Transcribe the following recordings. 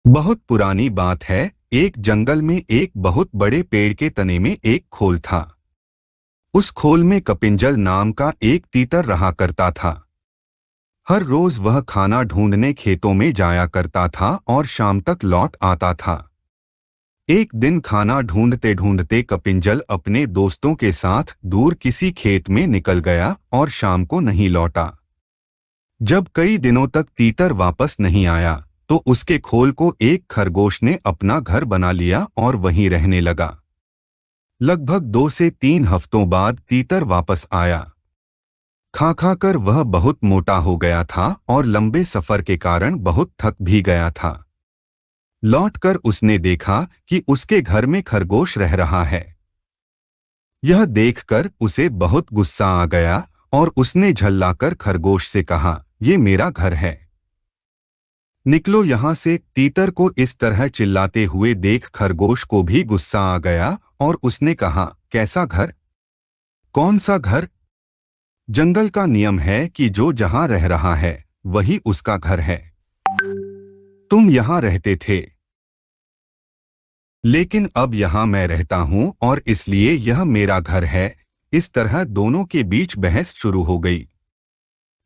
बहुत पुरानी बात है। एक जंगल में एक बहुत बड़े पेड़ के तने में एक खोल था। उस खोल में कपिंजल नाम का एक तीतर रहा करता था। हर रोज वह खाना ढूंढने खेतों में जाया करता था और शाम तक लौट आता था। एक दिन खाना ढूंढते ढूंढते कपिंजल अपने दोस्तों के साथ दूर किसी खेत में निकल गया और शाम को नहीं लौटा। जब कई दिनों तक तीतर वापस नहीं आया तो उसके खोल को एक खरगोश ने अपना घर बना लिया और वहीं रहने लगा। लगभग 2 से 3 हफ्तों बाद तीतर वापस आया। खा खा कर वह बहुत मोटा हो गया था और लंबे सफर के कारण बहुत थक भी गया था। लौटकर उसने देखा कि उसके घर में खरगोश रह रहा है। यह देखकर उसे बहुत गुस्सा आ गया और उसने झल्लाकर खरगोश से कहा, "ये मेरा घर है, निकलो यहाँ से।" तीतर को इस तरह चिल्लाते हुए देख खरगोश को भी गुस्सा आ गया और उसने कहा, "कैसा घर? कौन सा घर? जंगल का नियम है कि जो जहाँ रह रहा है वही उसका घर है। तुम यहाँ रहते थे, लेकिन अब यहाँ मैं रहता हूँ और इसलिए यह मेरा घर है।" इस तरह दोनों के बीच बहस शुरू हो गई।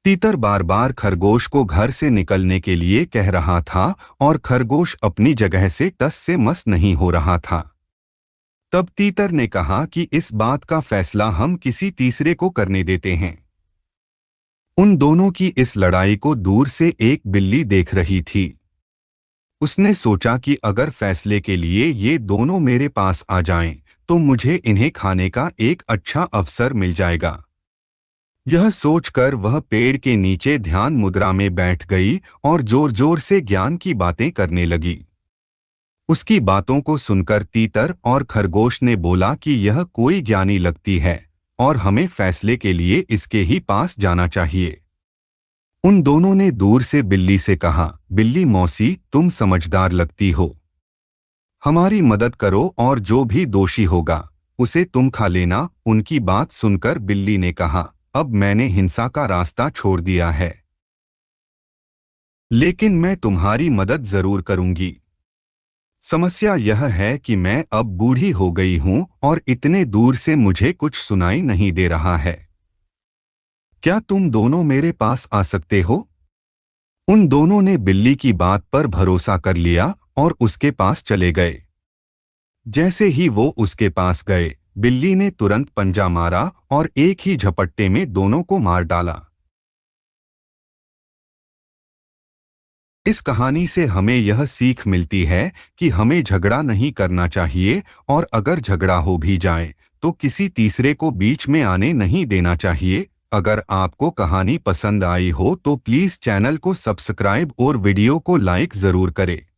तीतर बार बार खरगोश को घर से निकलने के लिए कह रहा था और खरगोश अपनी जगह से टस से मस नहीं हो रहा था। तब तीतर ने कहा कि इस बात का फैसला हम किसी तीसरे को करने देते हैं। उन दोनों की इस लड़ाई को दूर से एक बिल्ली देख रही थी। उसने सोचा कि अगर फैसले के लिए ये दोनों मेरे पास आ जाएं, तो मुझे इन्हें खाने का एक अच्छा अवसर मिल जाएगा। यह सोचकर वह पेड़ के नीचे ध्यान मुद्रा में बैठ गई और जोर जोर से ज्ञान की बातें करने लगी। उसकी बातों को सुनकर तीतर और खरगोश ने बोला कि यह कोई ज्ञानी लगती है और हमें फैसले के लिए इसके ही पास जाना चाहिए। उन दोनों ने दूर से बिल्ली से कहा, "बिल्ली मौसी, तुम समझदार लगती हो, हमारी मदद करो और जो भी दोषी होगा उसे तुम खा लेना।" उनकी बात सुनकर बिल्ली ने कहा, "अब मैंने हिंसा का रास्ता छोड़ दिया है, लेकिन मैं तुम्हारी मदद जरूर करूंगी। समस्या यह है कि मैं अब बूढ़ी हो गई हूं और इतने दूर से मुझे कुछ सुनाई नहीं दे रहा है। क्या तुम दोनों मेरे पास आ सकते हो?" उन दोनों ने बिल्ली की बात पर भरोसा कर लिया और उसके पास चले गए। जैसे ही वो उसके पास गए, बिल्ली ने तुरंत पंजा मारा और एक ही झपट्टे में दोनों को मार डाला। इस कहानी से हमें यह सीख मिलती है कि हमें झगड़ा नहीं करना चाहिए और अगर झगड़ा हो भी जाए तो किसी तीसरे को बीच में आने नहीं देना चाहिए। अगर आपको कहानी पसंद आई हो तो प्लीज़ चैनल को सब्सक्राइब और वीडियो को लाइक ज़रूर करें।